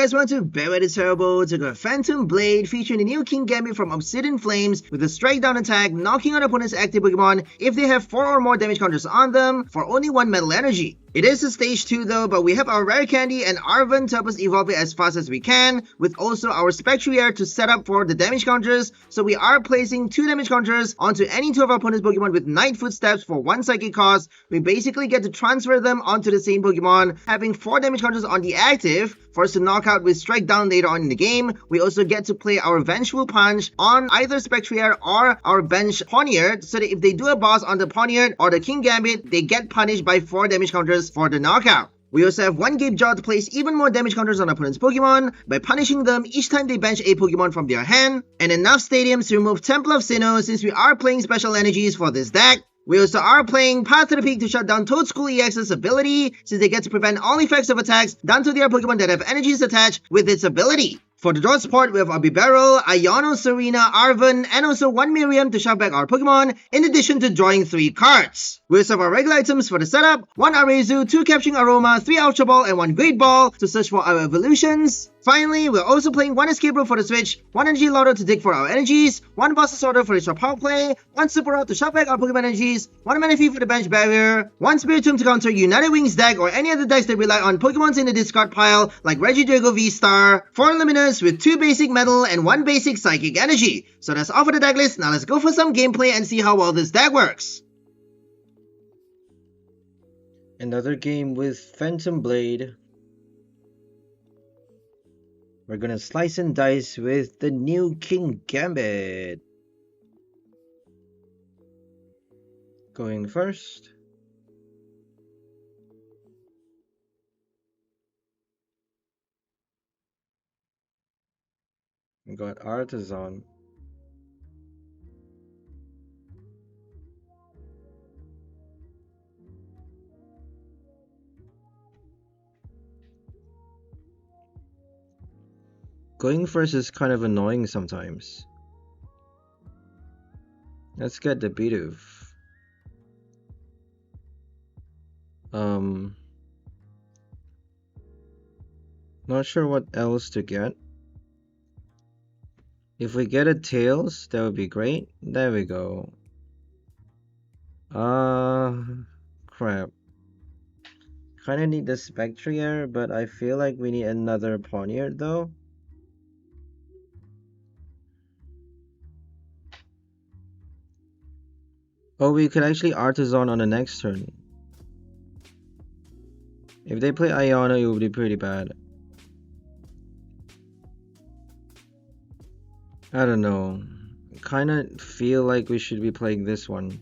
guys, welcome to Bibarel BRS. Took a Phantom Blade featuring the new Kingambit from Obsidian Flames with a straight down attack, knocking out opponent's active Pokemon if they have 4 or more damage counters on them for only 1 metal energy. It is a stage 2 though, but we have our Rare Candy and Arven to help us evolve it as fast as we can, with also our Spectrier to set up for the damage counters. So we are placing 2 damage counters onto any 2 of our opponent's Pokemon with Night Footsteps for 1 psychic cost. We basically get to transfer them onto the same Pokemon, having 4 damage counters on the active for us to knock out with Strike Down later on in the game. We also get to play our Vengeful Punch on either Spectrier or our bench Pawniard, so that if they do a boss on the Pawniard or the Kingambit, they get punished by 4 damage counters for the knockout. We also have 1 Gapejaw to place even more damage counters on opponent's Pokemon by punishing them each time they bench a Pokemon from their hand, and enough stadiums to remove Temple of Sinnoh since we are playing special energies for this deck. We also are playing Path to the Peak to shut down Toadstool EX's ability, since they get to prevent all effects of attacks done to their Pokemon that have energies attached with its ability. For the draw support, we have our Bibarel, Iono, Serena, Arven, and also 1 Miriam to shove back our Pokemon, in addition to drawing 3 cards. We also have our regular items for the setup, 1 Arezu, 2 Capturing Aroma, 3 Ultra Ball, and 1 Great Ball to search for our evolutions. Finally, we're also playing 1 Escape Rope for the Switch, 1 Energy Loto to dig for our energies, 1 Boss Disorder for extra power play, 1 Super Route to shove back our Pokemon energies, 1 Manaphy for the bench barrier, 1 Spiritomb to counter United Wings deck or any other decks that rely on Pokemons in the discard pile like Regidrago V-Star, 4 Luminous with 2 basic metal and 1 basic psychic energy. So that's all for the deck list. Now let's go for some gameplay and see how well this deck works. Another game with Phantom Blade. We're gonna slice and dice with the new Kingambit. Going first. We got Artazon. Going first is kind of annoying sometimes. Let's get the Bidoof. Not sure what else to get. If we get a Tails, that would be great. There we go. Crap. Kinda need the Spectrier, but I feel like we need another Pawniard though. Oh, we could actually Artazon on the next turn. If they play Iono, it would be pretty bad. I don't know. Kinda feel like we should be playing this one.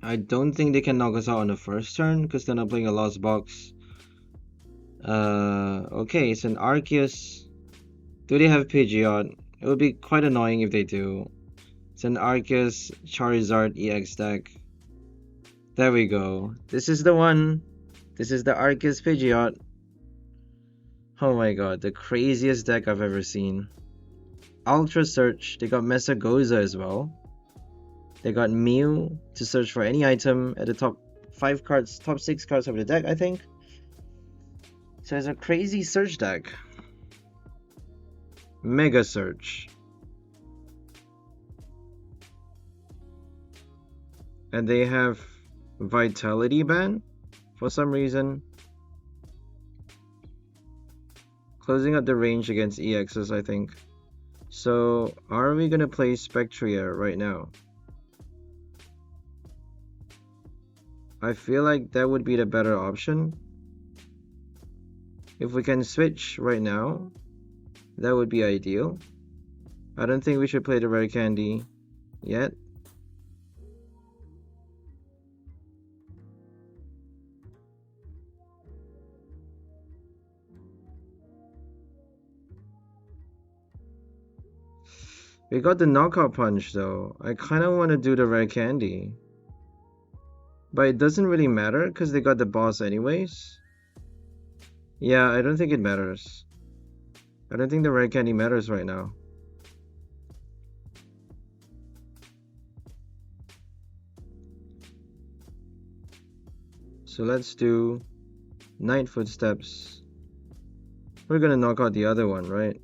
I don't think they can knock us out on the first turn because they're not playing a Lost Box. Okay, it's an Arceus. Do they have Pidgeot? It would be quite annoying if they do. It's an Arceus Charizard EX deck. There we go. This is the one. This is the Arceus Pidgeot. Oh my god, the craziest deck I've ever seen. Ultra Search. They got Mesagoza as well. They got Mew to search for any item at the top 5 cards, top 6 cards of the deck, I think. So it's a crazy search deck. Mega Search. And they have Vitality Ban for some reason. Closing up the range against EXs, I think. So are we gonna play Spectrier right now? I feel like that would be the better option. If we can switch right now, that would be ideal. I don't think we should play the Rare Candy yet. We got the Knockout Punch though. I kind of want to do the Rare Candy. But it doesn't really matter because they got the boss anyways. Yeah, I don't think it matters. I don't think the Rare Candy matters right now. So let's do Night Footsteps. We're gonna knock out the other one, right?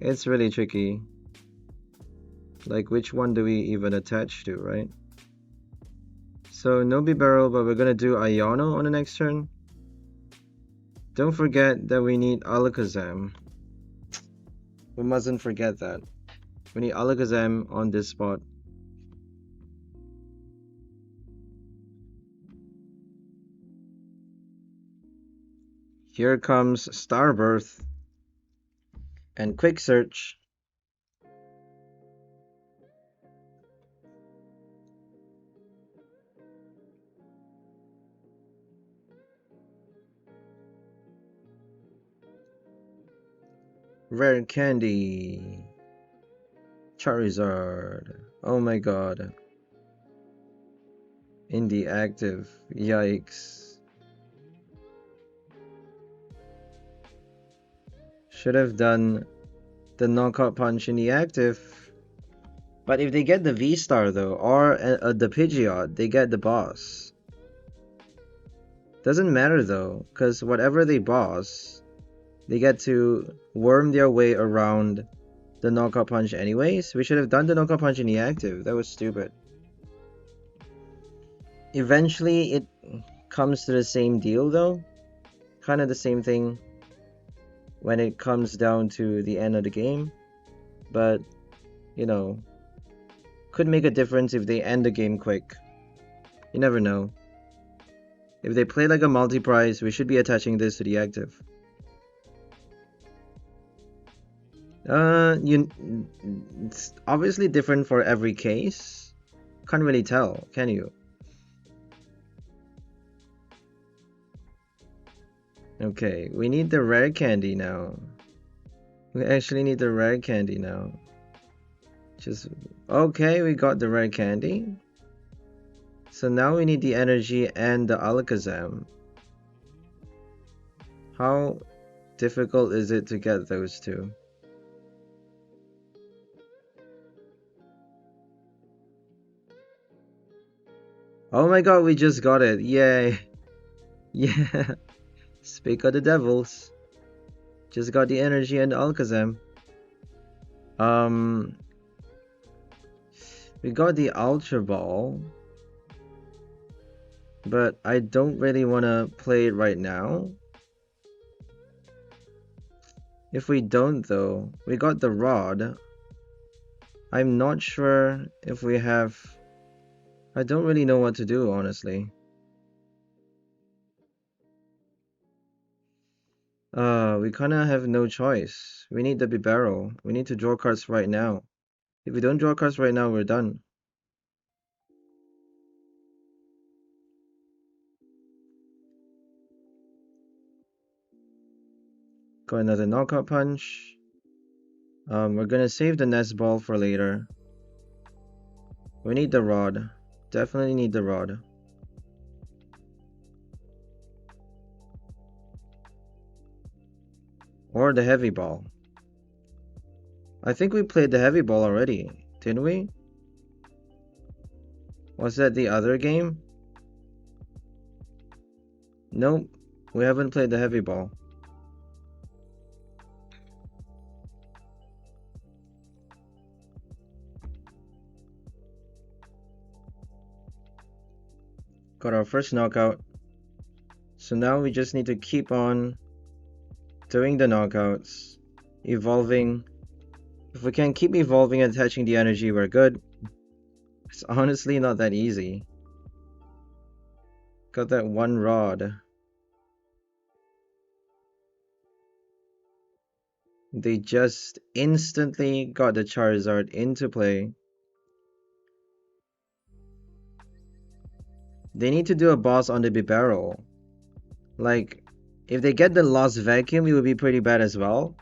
It's really tricky. Like, which one do we even attach to, right? So no Bibarel, but we're gonna do Iono on the next turn. Don't forget that we need Alakazam. We mustn't forget that. We need Alakazam on this spot. Here comes Starbirth and Quick Search. Rare Candy. Charizard. Oh my god. In the active. Yikes. Should have done the knockout punch in the active. But if they get the V-Star though, or the Pidgeot, they get the boss. Doesn't matter though, because whatever they boss, they get to worm their way around the knockout punch anyways. We should have done the knockout punch in the active. That was stupid. Eventually, it comes to the same deal though. Kind of the same thing when it comes down to the end of the game. But, you know, could make a difference if they end the game quick. You never know. If they play like a multi-prize, we should be attaching this to the active. It's obviously different for every case. Can't really tell, can you? Okay, we need the Rare Candy now. We actually need the Rare Candy now. Okay, we got the Rare Candy. So now we need the Energy and the Alakazam. How difficult is it to get those two? Oh my god, we just got it. Yay. Yeah. Speak of the devils. Just got the Energy and the Alakazam. We got the Ultra Ball. But I don't really want to play it right now. If we don't though, we got the Rod. I'm not sure if we have... I don't really know what to do, honestly. We kinda have no choice. We need the Bibarel. We need to draw cards right now. If we don't draw cards right now, we're done. Got another knockout punch. We're gonna save the Nest Ball for later. We need the Rod. Definitely need the Rod. Or the Heavy Ball. I think we played the Heavy Ball already, didn't we? Was that the other game? Nope, we haven't played the Heavy Ball. Got our first knockout. So now we just need to keep on doing the knockouts, evolving. If we can keep evolving and attaching the energy, we're good. It's honestly not that easy. Got that one Rod. They just instantly got the Charizard into play. They need to do a boss on the Bibarel. Like, if they get the Lost Vacuum, it would be pretty bad as well.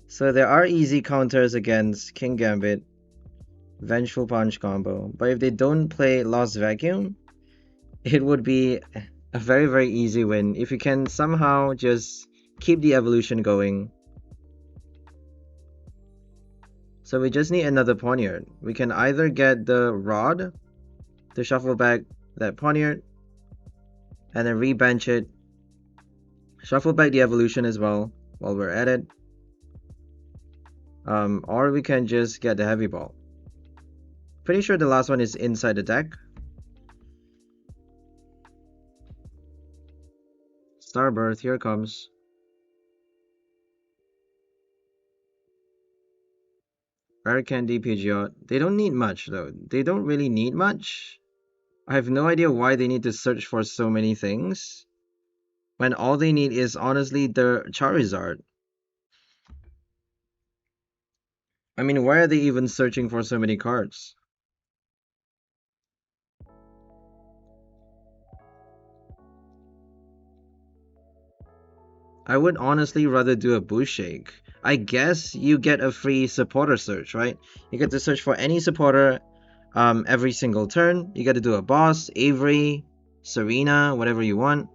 So there are easy counters against Kingambit, Vengeful Punch combo. But if they don't play Lost Vacuum, it would be a very, very easy win if you can somehow just keep the evolution going. So we just need another Pawniard. We can either get the Rod to shuffle back that Pawniard and then rebench it, shuffle back the evolution as well while we're at it, or we can just get the Heavy Ball. Pretty sure the last one is inside the deck. Starbirth, here it comes. Rare Candy Pidgeot. They don't need much though. They don't really need much. I have no idea why they need to search for so many things when all they need is honestly the Charizard. I mean, why are they even searching for so many cards? I would honestly rather do a Boost Shake. I guess you get a free supporter search, right? You get to search for any supporter every single turn. You get to do a boss, Avery, Serena, whatever you want.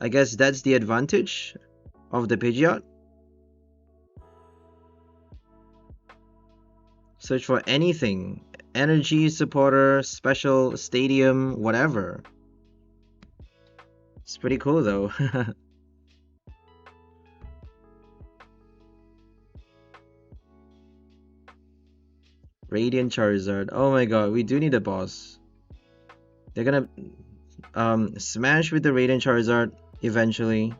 I guess that's the advantage of the Pidgeot. Search for anything. Energy, supporter, special, stadium, whatever. It's pretty cool though. Radiant Charizard. Oh my god, we do need a boss. They're gonna smash with the Radiant Charizard eventually.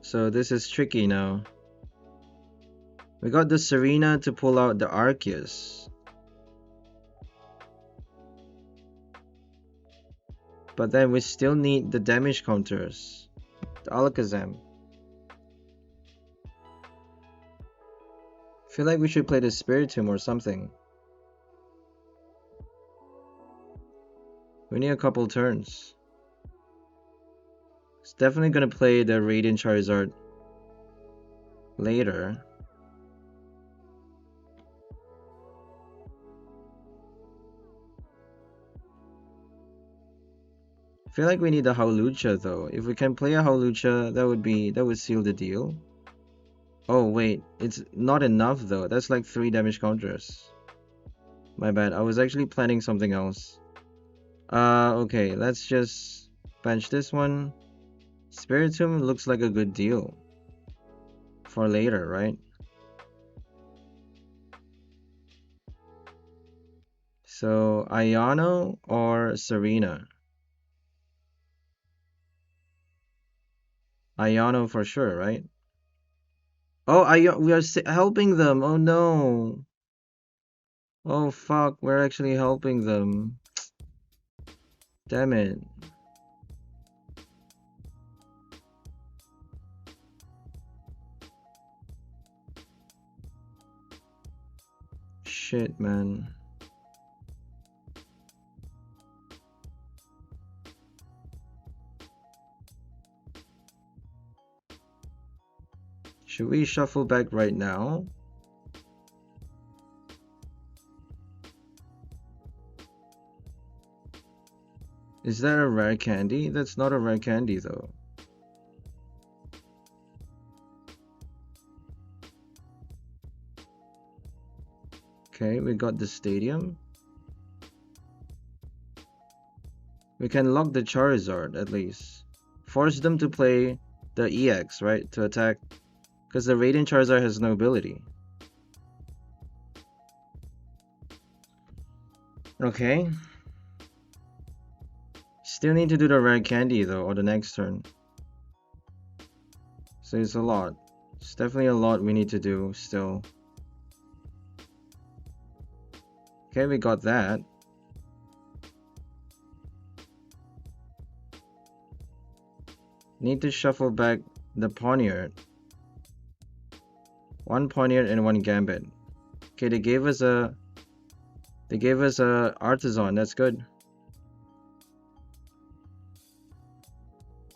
So this is tricky now. We got the Serena to pull out the Arceus. But then we still need the damage counters. The Alakazam. Feel like we should play the Spiritomb or something. We need a couple turns. It's definitely gonna play the Radiant Charizard later. I feel like we need a Howlucha though. If we can play a Howlucha, that would seal the deal. Oh wait, it's not enough though. That's like 3 damage counters. My bad. I was actually planning something else. Okay, let's just bench this one. Spiritomb looks like a good deal for later, right? So Iono or Serena? Iono for sure, right? Oh, we are helping them. Oh no. Oh fuck, we're actually helping them. Damn it. Shit, man. Should we shuffle back right now? Is that a rare candy? That's not a rare candy though. Okay, we got the stadium. We can lock the Charizard at least. Force them to play the EX, right? To attack. Because the Radiant Charizard has no ability. Okay. Still need to do the rare candy though, or the next turn. So it's a lot. It's definitely a lot we need to do still. Okay, we got that. Need to shuffle back the Pawniard. 1 Pawniard and 1 Gambit. Okay, they gave us a Artazon. That's good.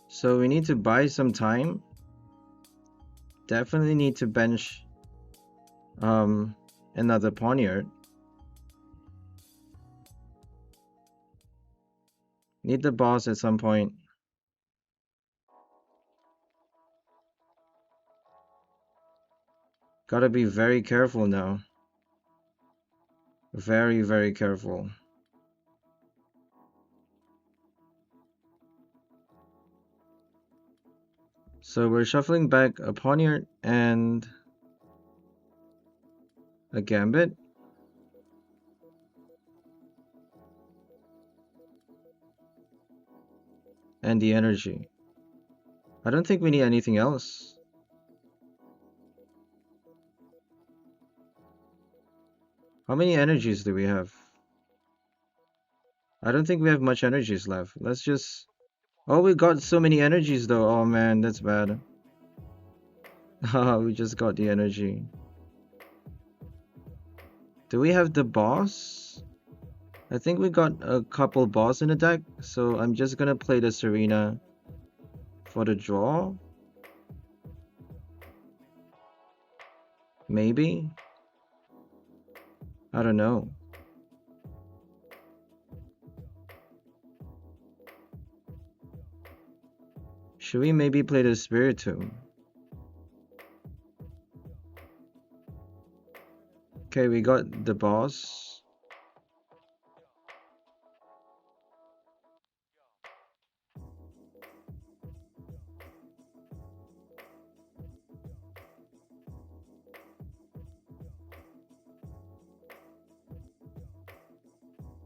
So we need to buy some time. Definitely need to bench another Pawniard. Need the boss at some point. Gotta be very careful now. Very, very careful. So we're shuffling back a Pawniard and a Gambit. And the energy. I don't think we need anything else. How many energies do we have? I don't think we have much energies left. Let's just... Oh, we got so many energies though. Oh man, that's bad. We just got the energy. Do we have the boss? I think we got a couple boss in the deck, so I'm just gonna play the Serena for the draw. Maybe? I don't know. Should we maybe play the Spiritomb? Okay, we got the boss.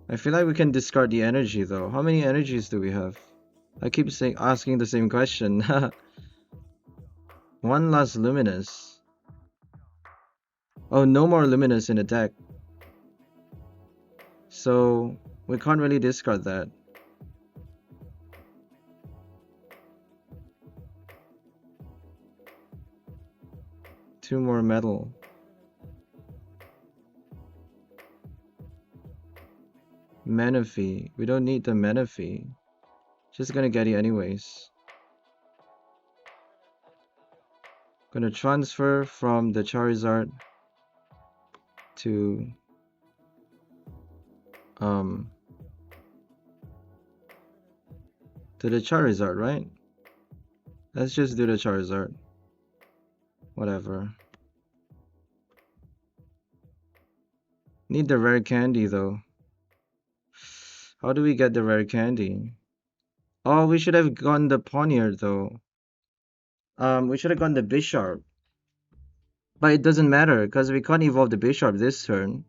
I feel like we can discard the energy though. How many energies do we have? I keep asking the same question. One last Luminous. Oh, no more Luminous in the deck. So we can't really discard that. Two more metal. Manaphy. We don't need the Manaphy. Just gonna get it anyways. Gonna transfer from the Charizard to the Charizard, right? Let's just do the Charizard. Whatever. Need the rare candy though. How do we get the rare candy? Oh, we should have gone the Pawniard though. We should have gone the Bisharp. But it doesn't matter because we can't evolve the Bisharp this turn.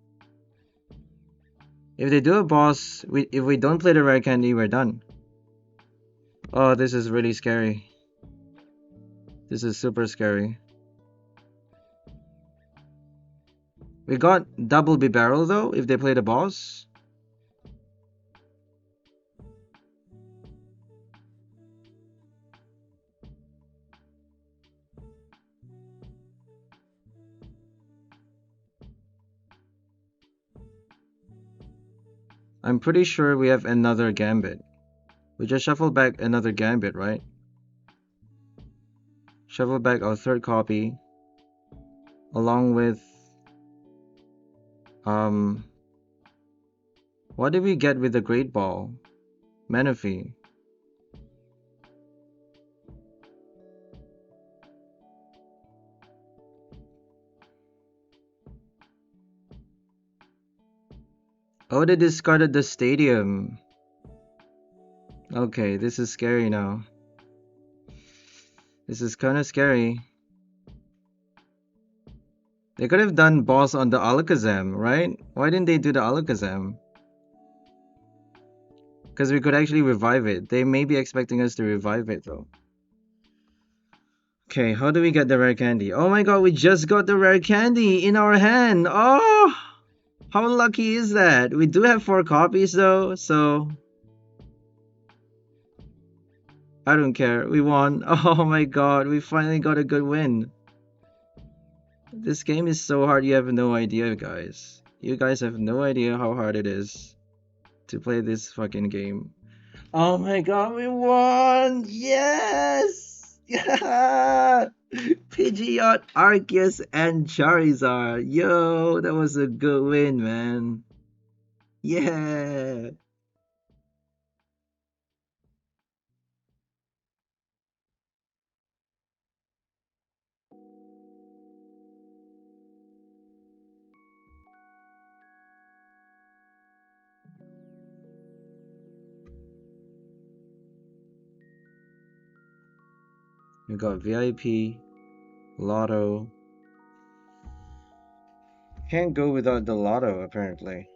If they do a boss, if we don't play the rare candy, we're done. Oh, this is really scary. This is super scary. We got double Bibarel though if they play the boss. I'm pretty sure we have another Gambit. We just shuffle back another Gambit, right? Shuffle back our third copy. Along with... what did we get with the Great Ball? Manaphy. Oh, they discarded the stadium. Okay, this is scary now. This is kind of scary. They could have done boss on the Alakazam, right? Why didn't they do the Alakazam? Because we could actually revive it. They may be expecting us to revive it though. Okay, how do we get the rare candy? Oh my god, we just got the rare candy in our hand. Oh! How lucky is that? We do have 4 copies though, so... I don't care. We won. Oh my god, we finally got a good win. This game is so hard, you have no idea, guys. You guys have no idea how hard it is to play this fucking game. Oh my god, we won! Yes! Yeah! Pidgeot, Arceus, and Charizard. Yo, that was a good win, man. Yeah! We got VIP, Lotto. Can't go without the Lotto, apparently.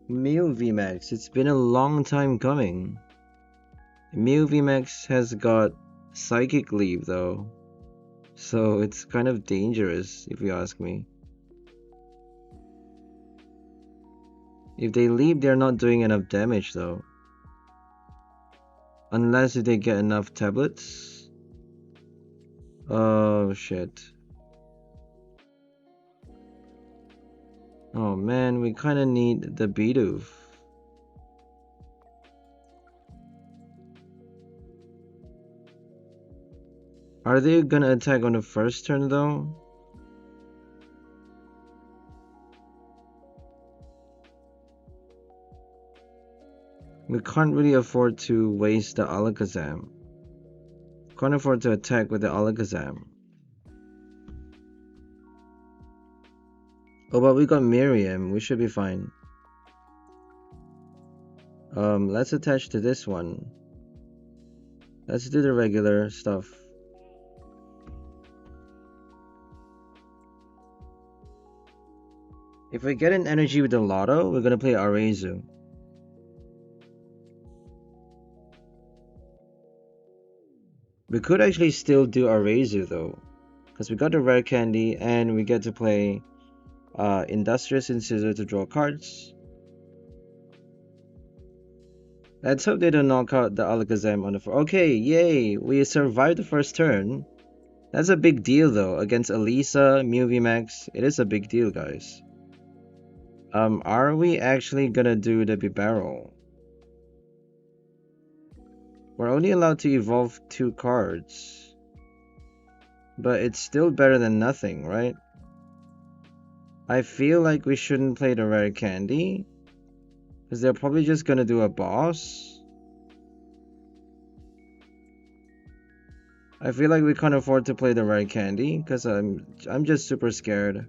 Mew VMAX, it's been a long time coming. Mew VMAX has got Psychic Leap though, so it's kind of dangerous if you ask me. If they leap, they're not doing enough damage though. Unless if they get enough tablets. Oh shit. Oh man, we kinda need the Bidoof. Are they gonna attack on the first turn though? We can't really afford to waste the Alakazam. Can't afford to attack with the Alakazam. Oh, but we got Miriam. We should be fine. Let's attach to this one. Let's do the regular stuff. If we get an energy with the Lotto, we're gonna play Arezu. We could actually still do Arezu though, because we got the Rare Candy and we get to play Industrious Incisor to draw cards. Let's hope they don't knock out the Alakazam on the floor. Okay, yay! We survived the first turn. That's a big deal though, against Elisa, Mew VMAX. It is a big deal, guys. Are we actually gonna do the Bibarel? We're only allowed to evolve 2 cards. But it's still better than nothing, right? I feel like we shouldn't play the Rare Candy, because they're probably just gonna do a boss. I feel like we can't afford to play the Rare Candy, because I'm just super scared.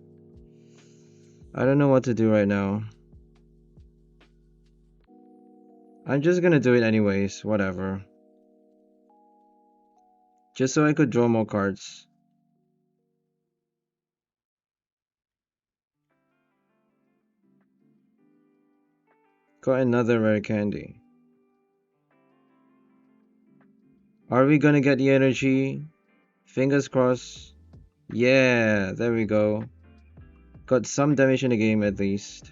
I don't know what to do right now. I'm just gonna do it anyways, whatever. Just so I could draw more cards. Got another Rare Candy. Are we gonna get the energy? Fingers crossed. Yeah, there we go. Got some damage in the game at least.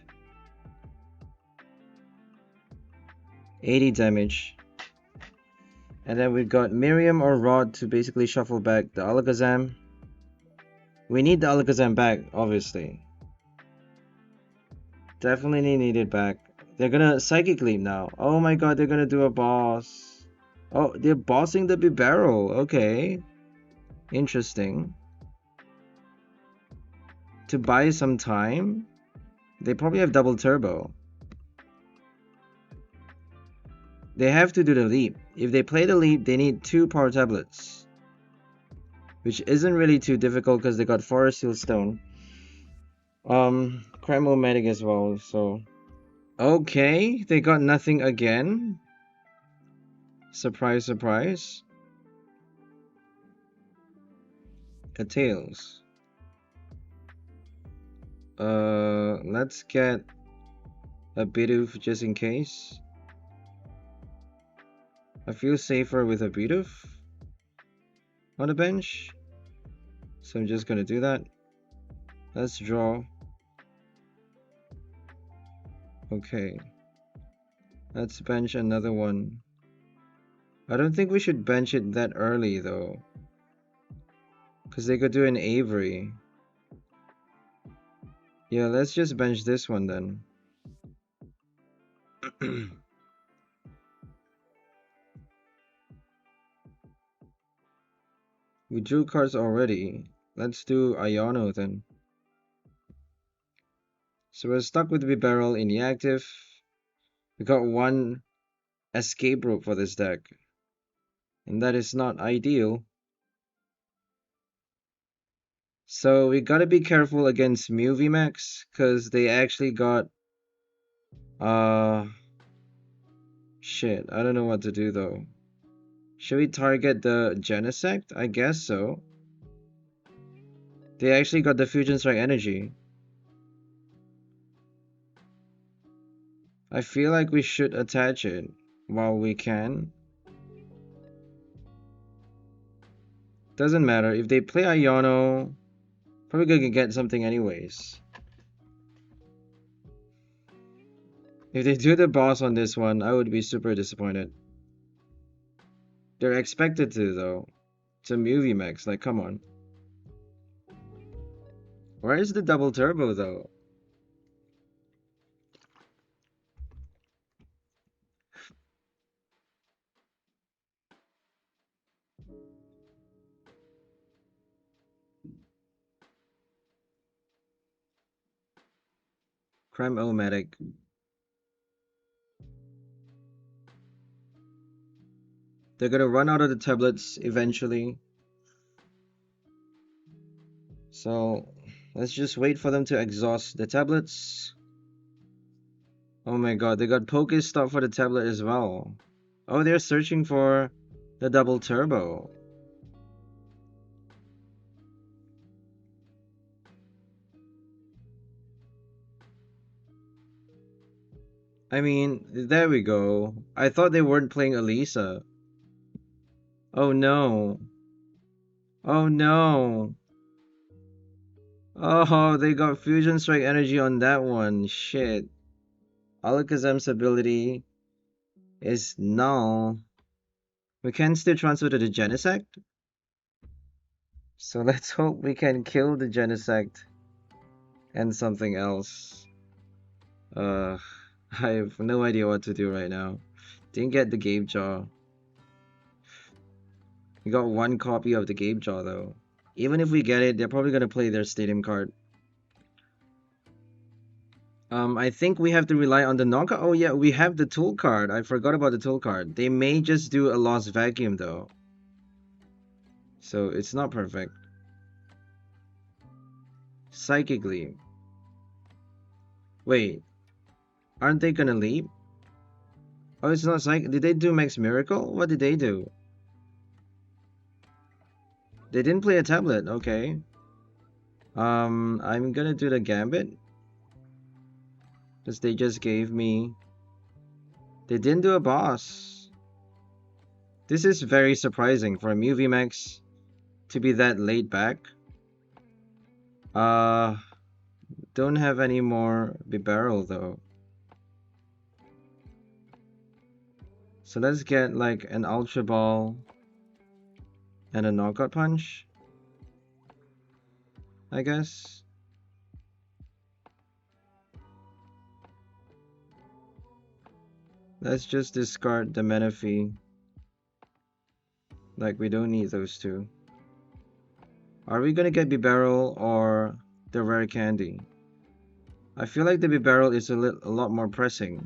80 damage. And then we got Miriam or Rod to basically shuffle back the Alakazam. We need the Alakazam back, obviously. Definitely need it back. They're gonna Psychic Leap now. Oh my god, they're gonna do a boss. Oh, they're bossing the Bibarel. Okay. Interesting. To buy some time, they probably have double turbo. They have to do the leap. If they play the leap, they need 2 power tablets, which isn't really too difficult because they got Forest Seal Stone. Cramomatic as well, so okay, they got nothing again. Surprise, surprise. A Tails. Let's get a Bidoof just in case. I feel safer with a Bidoof on the bench, so I'm just gonna do that. Let's draw. Okay, let's bench another one. I don't think we should bench it that early though, because they could do an Avery. Yeah, let's just bench this one then. We drew cards already. Let's do Iono then. So we're stuck with Bibarel in the active. We got 1 Escape Rope for this deck, and that is not ideal. So we gotta be careful against Mew VMAX, because they actually got Shit, I don't know what to do though. Should we target the Genesect? I guess so. They actually got the Fusion Strike energy. I feel like we should attach it while we can. Doesn't matter. If they play Iono, probably gonna get something anyways. If they do the boss on this one, I would be super disappointed. They're expected to though. It's a Mew VMAX, like come on. Where is the double turbo though? Crime-O-Matic. They're gonna run out of the tablets eventually. So let's just wait for them to exhaust the tablets. Oh my god, they got Pokestop for the tablet as well. Oh, they're searching for the double turbo. I mean, there we go. I thought they weren't playing Elisa. Oh no. Oh no. Oh, they got Fusion Strike energy on that one. Shit. Alakazam's ability is null. We can still transfer to the Genesect. So let's hope we can kill the Genesect and something else. I have no idea what to do right now. Didn't get the Gapejaw. We got one copy of the Gapejaw though. Even if we get it, they're probably gonna play their stadium card. I think we have to rely on the knockout. Oh yeah, we have the tool card. I forgot about the tool card. They may just do a lost vacuum though. So it's not perfect. Psychically. Wait. Aren't they gonna leap? Oh, it's not psychic. Did they do Max Miracle? What did they do? They didn't play a tablet. Okay. I'm gonna do the Gambit. Because they just gave me... They didn't do a boss. This is very surprising for a Mew VMAX to be that laid back. Don't have any more Bibarel though. So let's get like an Ultra Ball and a Knockout Punch, I guess. Let's just discard the Manaphy. Like, we don't need those two. Are we gonna get Bibarel or the Rare Candy? I feel like the Bibarel is a lot more pressing.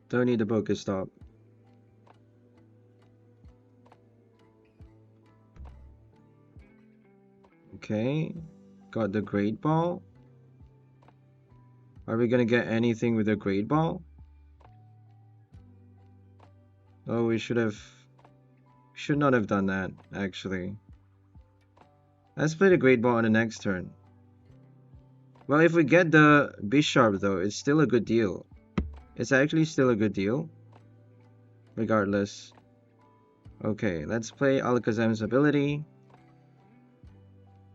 Don't need the Pokestop. Okay, got the Great Ball. Are we gonna get anything with the Great Ball? Oh, we should not have done that, actually. Let's play the Great Ball on the next turn. Well, if we get the Bisharp though, it's still a good deal. It's actually still a good deal. Regardless. Okay, let's play Alakazam's ability.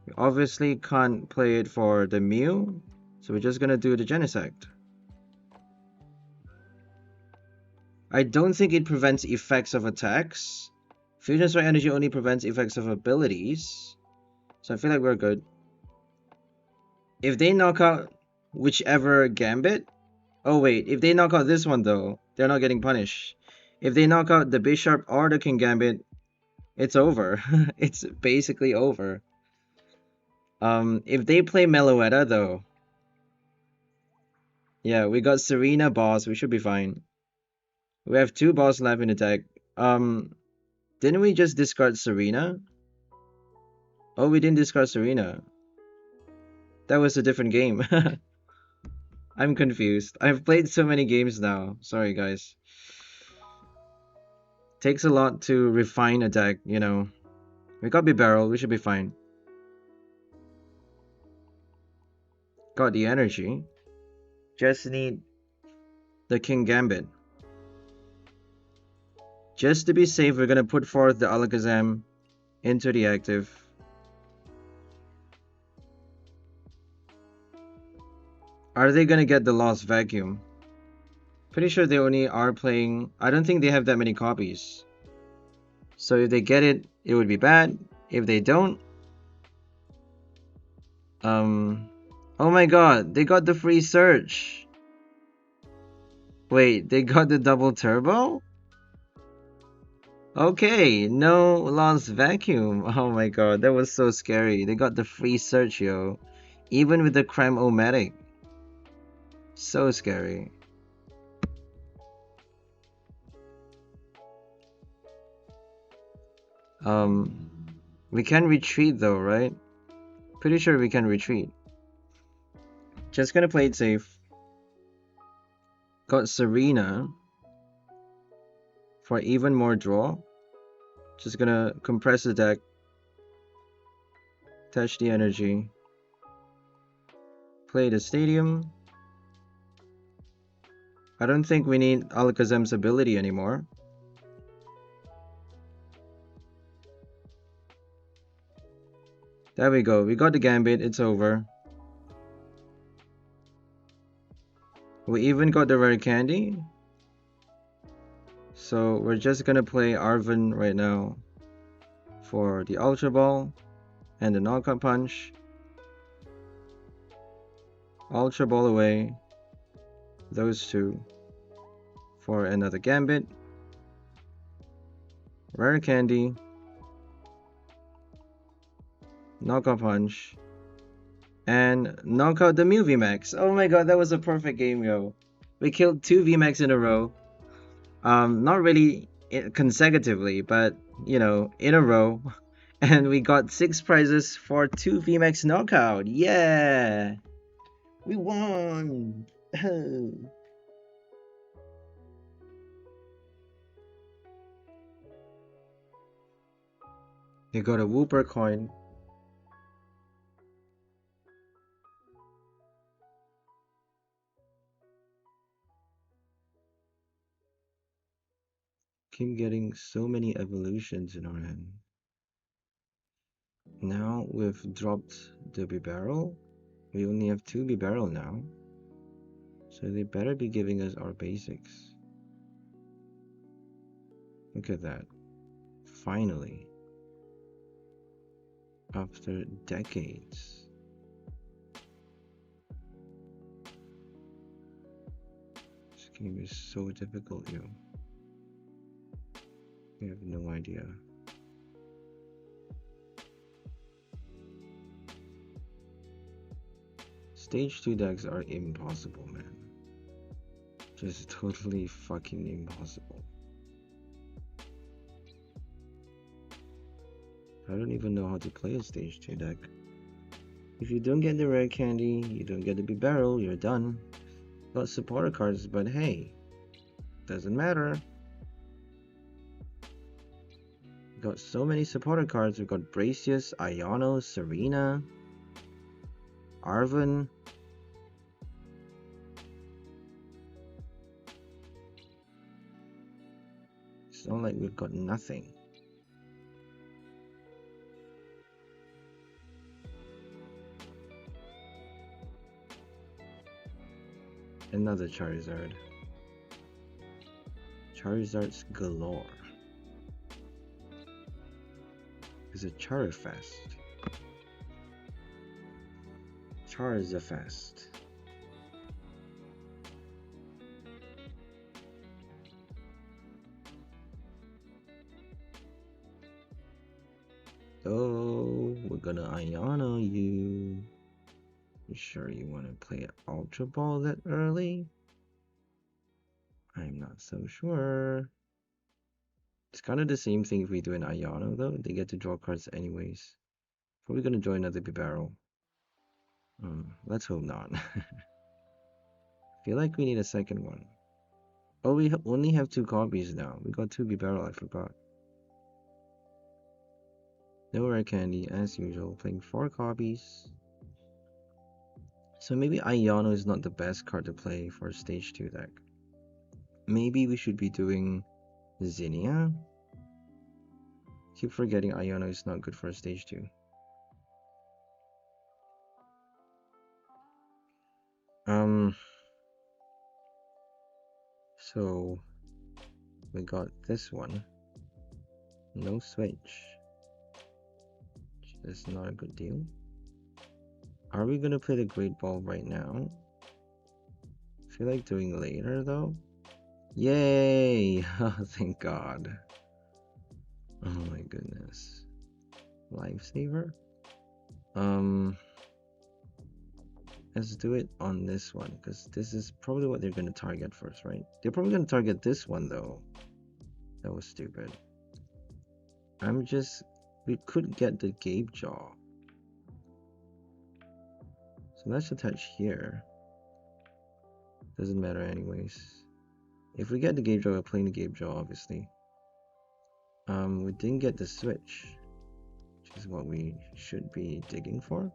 We obviously can't play it for the Mew, so we're just gonna do the Genesect. I don't think it prevents effects of attacks. Fusion Strike energy only prevents effects of abilities. So I feel like we're good. If they knock out whichever Gambit... Oh wait, if they knock out this one though, they're not getting punished. If they knock out the Bisharp or the Kingambit, it's over. It's basically over. If they play Meloetta though... Yeah, we got Serena boss, we should be fine. We have 2 boss left in the deck. Didn't we just discard Serena? Oh, we didn't discard Serena. That was a different game. I'm confused. I've played so many games now. Sorry, guys. Takes a lot to refine a deck, you know. We got Bibarel, we should be fine. Got the energy. Just need the Kingambit. Just to be safe, we're gonna put forth the Alakazam into the active. Are they gonna get the Lost Vacuum? Pretty sure they only are playing... I don't think they have that many copies. So if they get it, it would be bad. If they don't... Oh my god, they got the free search. Wait, they got the double turbo? Okay, no Lost Vacuum. Oh my god, that was so scary. They got the free search, yo. Even with the Cram-O-Matic. So scary. We can retreat though, right? Pretty sure we can retreat. Just gonna play it safe. Got Serena for even more draw. Just gonna compress the deck. Attach the energy. Play the stadium. I don't think we need Alakazam's ability anymore. There we go. We got the Gambit. It's over. We even got the Rare Candy. So we're just gonna play Arven right now for the Ultra Ball and the Knockout Punch. Ultra Ball away. Those two for another Gambit. Rare Candy. Knockout Punch. And knock out the Mew VMAX. Oh my god, that was a perfect game, yo. We killed 2 VMAX in a row. Not really consecutively, but, you know, in a row. And we got 6 prizes for 2 VMAX knockout. Yeah! We won! You got a Wooper coin. Keep getting so many evolutions in our hand. Now we've dropped the Bibarel. We only have 2 Bibarel now. So they better be giving us our basics. Look at that. Finally. After decades. This game is so difficult, yo. You have no idea. Stage 2 decks are impossible, man. Just totally fucking impossible. I don't even know how to play a stage 2 deck. If you don't get the Rare Candy, you don't get the Bibarel, you're done. Got supporter cards, but hey, doesn't matter. Got so many supporter cards. We've got Bracious, Iono, Serena, Arven. It's not like we've got nothing. Another Charizard. Charizards galore. Is it Charifast? Charizafast. Oh, we're gonna Iono you. You sure you want to play Ultra Ball that early? I'm not so sure. It's kind of the same thing if we do an Iono though. They get to draw cards anyways. Probably gonna join another Bibarel. Let's hope not. Feel like we need a second one. Oh, we only have 2 copies now. We got 2 Bibarel, I forgot. No Rare Candy, as usual. Playing 4 copies. So maybe Iono is not the best card to play for stage 2 deck. Maybe we should be doing Zinnia. Keep forgetting Iono is not good for stage 2. So we got this one. No switch. That's not a good deal. Are we gonna play the Great Ball right now? I feel like doing later though. Yay! Oh, thank God. Oh my goodness. Lifesaver? Let's do it on this one, because this is probably what they're gonna target first, right? They're probably gonna target this one though. That was stupid. We could get the Gapejaw. So let's attach here. Doesn't matter anyways. If we get the Gapejaw, we're playing the Gapejaw, obviously. We didn't get the switch, which is what we should be digging for.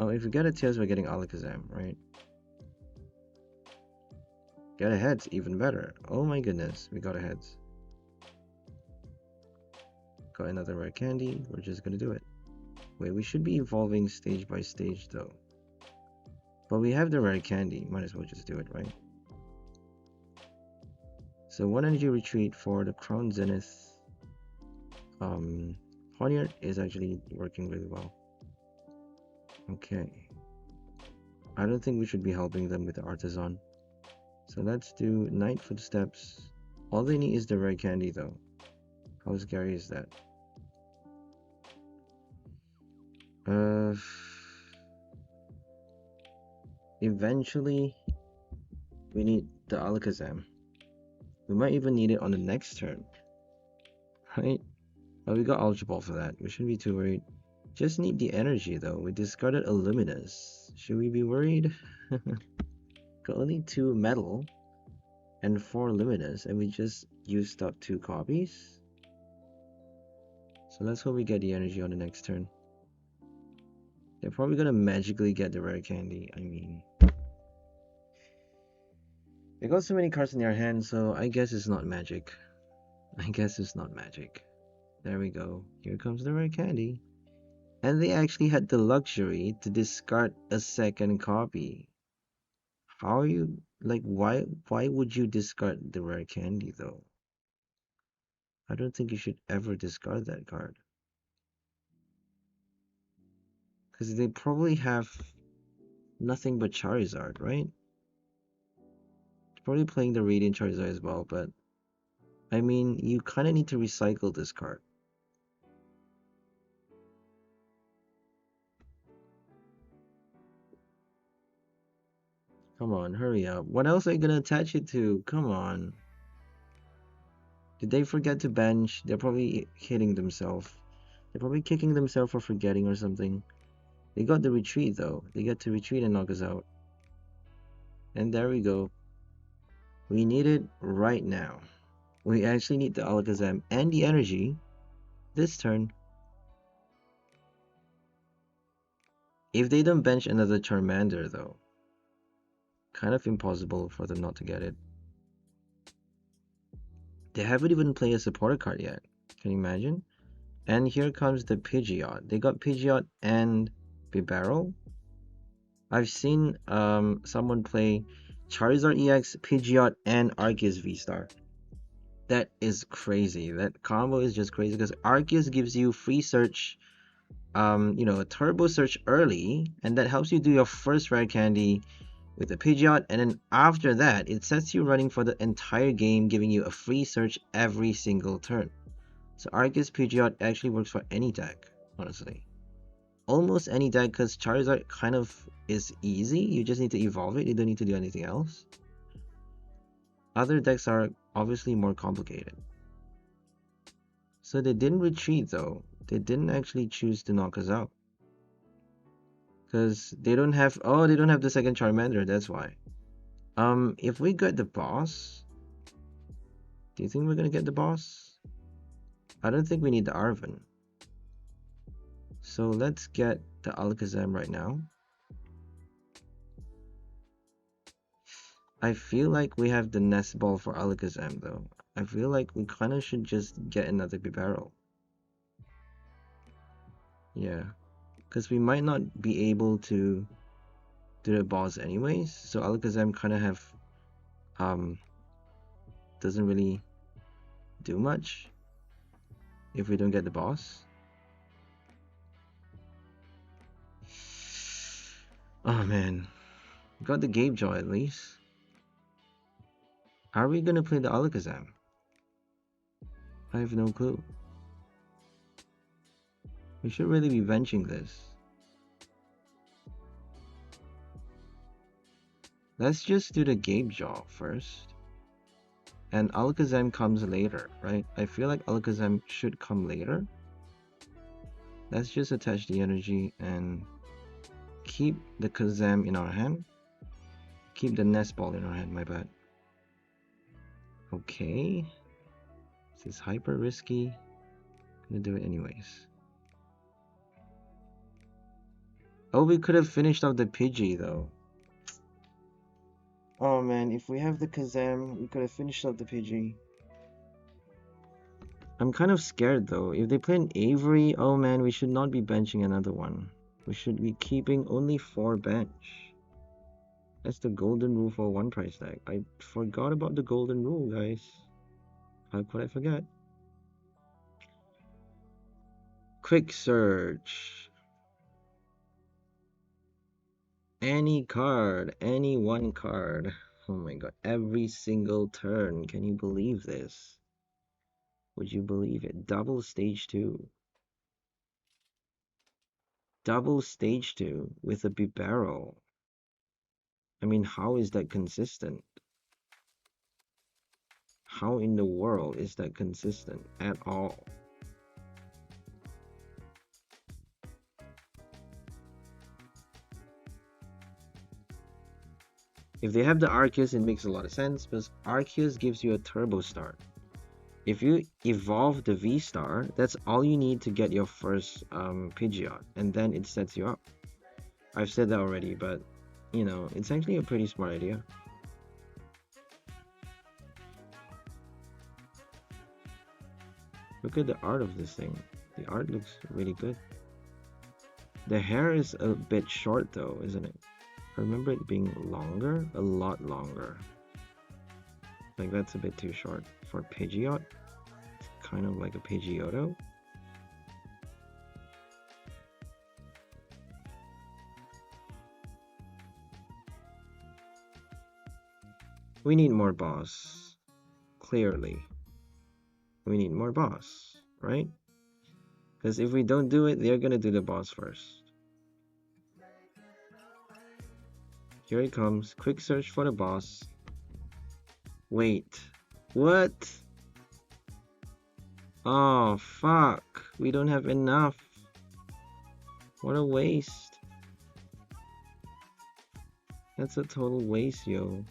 Oh, if we get a Tails, we're getting Alakazam, right? Get a Heads, even better. Oh my goodness, we got a Heads. Got another Rare Candy, we're just gonna do it. Wait, we should be evolving stage by stage though. But we have the Rare Candy, might as well just do it, right? So 1 energy retreat for the Crown Zenith. Pawniard is actually working really well. Okay. I don't think we should be helping them with the Artazon. So let's do Night Footsteps. All they need is the Rare Candy though. How scary is that? Eventually, we need the Alakazam. We might even need it on the next turn. Right? Oh, we got Ultra Ball for that. We shouldn't be too worried. Just need the energy though. We discarded a Luminous. Should we be worried? Got only 2 Metal and 4 Luminous, and we just used up 2 copies. So let's hope we get the energy on the next turn. They're probably gonna magically get the Rare Candy. I mean, they got so many cards in their hand, so I guess it's not magic. I guess it's not magic. There we go. Here comes the Rare Candy. And they actually had the luxury to discard a second copy. How are you, like, why would you discard the Rare Candy though? I don't think you should ever discard that card. Because they probably have nothing but Charizard, right? Probably playing the Radiant Charizard as well, but I mean, you kind of need to recycle this card. Come on, hurry up. What else are you gonna attach it to? Come on. Did they forget to bench? They're probably hitting themselves. They're probably kicking themselves for forgetting or something. They got the retreat though. They get to retreat and knock us out. And there we go. We need it right now. We actually need the Alakazam and the energy this turn. If they don't bench another Charmander though, kind of impossible for them not to get it. They haven't even played a supporter card yet. Can you imagine? And here comes the Pidgeot. They got Pidgeot and Bibarel. I've seen someone play Charizard EX, Pidgeot, and Arceus V-Star. That is crazy. That combo is just crazy because Arceus gives you free search, you know, a turbo search early, and that helps you do your first Rare Candy with the Pidgeot, and then after that, it sets you running for the entire game, giving you a free search every single turn. So Arceus Pidgeot actually works for any deck, honestly. Almost any deck, because Charizard kind of is easy. You just need to evolve it. You don't need to do anything else. Other decks are obviously more complicated. So they didn't retreat though. They didn't actually choose to knock us out. Because they don't have, oh, they don't have the second Charmander, that's why. If we get the boss, do you think we're gonna get the boss? I don't think we need the Arven. So let's get the Alakazam right now. I feel like we have the Nest Ball for Alakazam though. I feel like we kinda should just get another Bibarel. Yeah. Because we might not be able to do the boss anyways. So Alakazam kinda have doesn't really do much if we don't get the boss. Oh man. Got the Gapejaw at least. Are we gonna play the Alakazam? I have no clue. We should really be benching this. Let's just do the Gapejaw first. And Alakazam comes later, right? I feel like Alakazam should come later. Let's just attach the energy and keep the Kazam in our hand. Keep the Nest Ball in our hand, my bad. Okay. This is hyper risky. Gonna do it anyways. Oh, we could have finished off the Pidgey though. Oh man, if we have the Kazam, we could have finished off the Pidgey. I'm kind of scared though. If they play an Avery, oh man, we should not be benching another one. We should be keeping only 4 bench. That's the golden rule for one price tag. I forgot about the golden rule, guys. How could I forget? Quick search. Any card, any one card. Oh my god, every single turn. Can you believe this? Would you believe it? Double stage 2. Double stage 2 with a Bibarel. I mean, how is that consistent? How in the world is that consistent at all? If they have the Arceus, it makes a lot of sense because Arceus gives you a turbo start. If you evolve the V-Star, that's all you need to get your first Pidgeot, and then it sets you up. I've said that already, but you know, it's actually a pretty smart idea. Look at the art of this thing. The art looks really good. The hair is a bit short though, isn't it? I remember it being longer, a lot longer. Like that's a bit too short for Pidgeot. It's kind of like a Pidgeotto. We need more boss. Clearly. We need more boss, right? Because if we don't do it, they're gonna do the boss first. Here it comes. Quick search for the boss. Wait. What? Oh, fuck. We don't have enough. What a waste. That's a total waste, yo.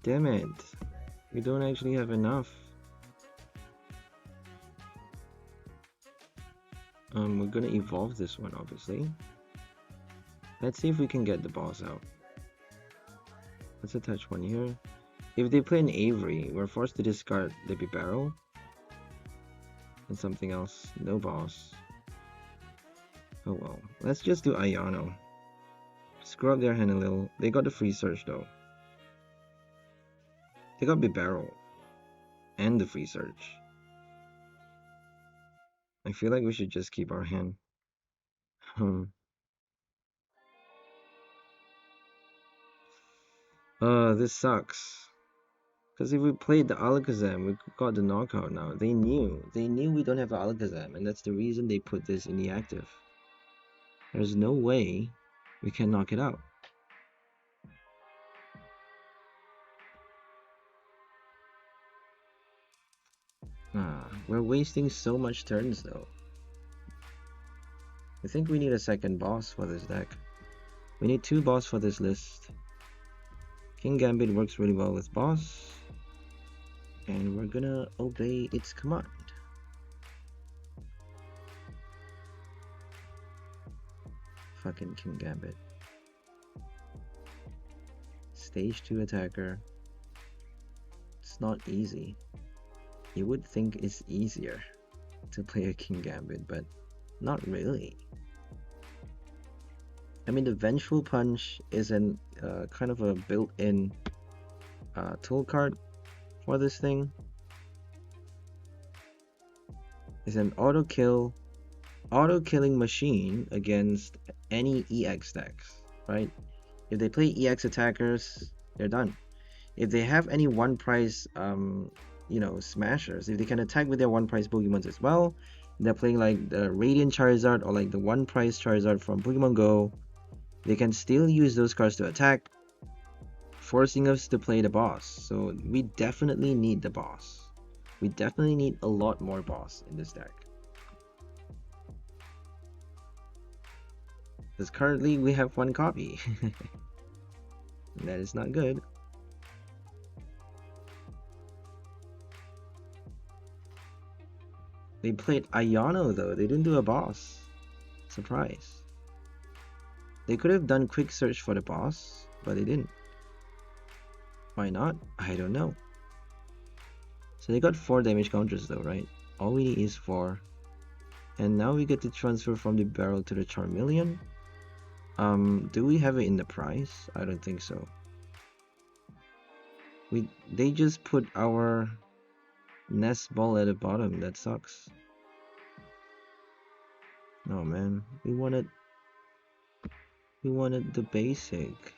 Damn it. We don't actually have enough. We're gonna evolve this one, obviously. Let's see if we can get the boss out. Let's attach one here. If they play an Avery, we're forced to discard the Bibarel. And something else. No boss. Oh well. Let's just do Iono. Screw up their hand a little. They got the free search though. They got Bibarel. And the free search. I feel like we should just keep our hand. This sucks. Because if we played the Alakazam, we got the knockout now. They knew we don't have the Alakazam, and that's the reason they put this in the active. There's no way we can knock it out. We're wasting so much turns though. I think we need a second boss for this deck. We need 2 boss for this list. Kingambit works really well with boss. And we're gonna obey its command. Fucking Kingambit. Stage 2 attacker. It's not easy. You would think it's easier to play a Kingambit, but not really. I mean, the Vengeful Punch is an kind of a built-in tool card for this thing. It's an auto-killing machine against any EX decks, right? If they play EX attackers, they're done. If they have any one-price, smashers, if they can attack with their one-price Pokemons as well, they're playing like the Radiant Charizard or like the one-price Charizard from Pokemon Go, they can still use those cards to attack, forcing us to play the boss. So we definitely need the boss. We definitely need a lot more boss in this deck. Because currently we have 1 copy. That is not good. They played Iono though, they didn't do a boss. Surprise. They could have done quick search for the boss, but they didn't. Why not? I don't know. So they got 4 damage counters though, right? All we need is 4. And now we get to transfer from the barrel to the Charmeleon. Do we have it in the price? I don't think so. They just put our Nest Ball at the bottom. That sucks. Oh man, we wanted the basic.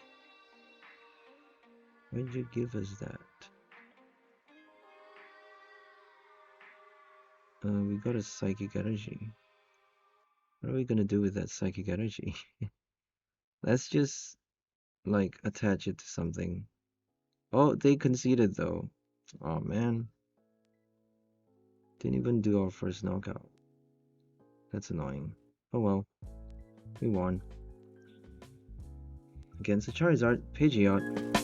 Why'd you give us that? We got a Psychic Energy. What are we gonna do with that Psychic Energy? Let's just like attach it to something. Oh, they conceded though. Oh man. Didn't even do our first knockout. That's annoying. Oh well. We won. Against the Charizard, Pidgeot.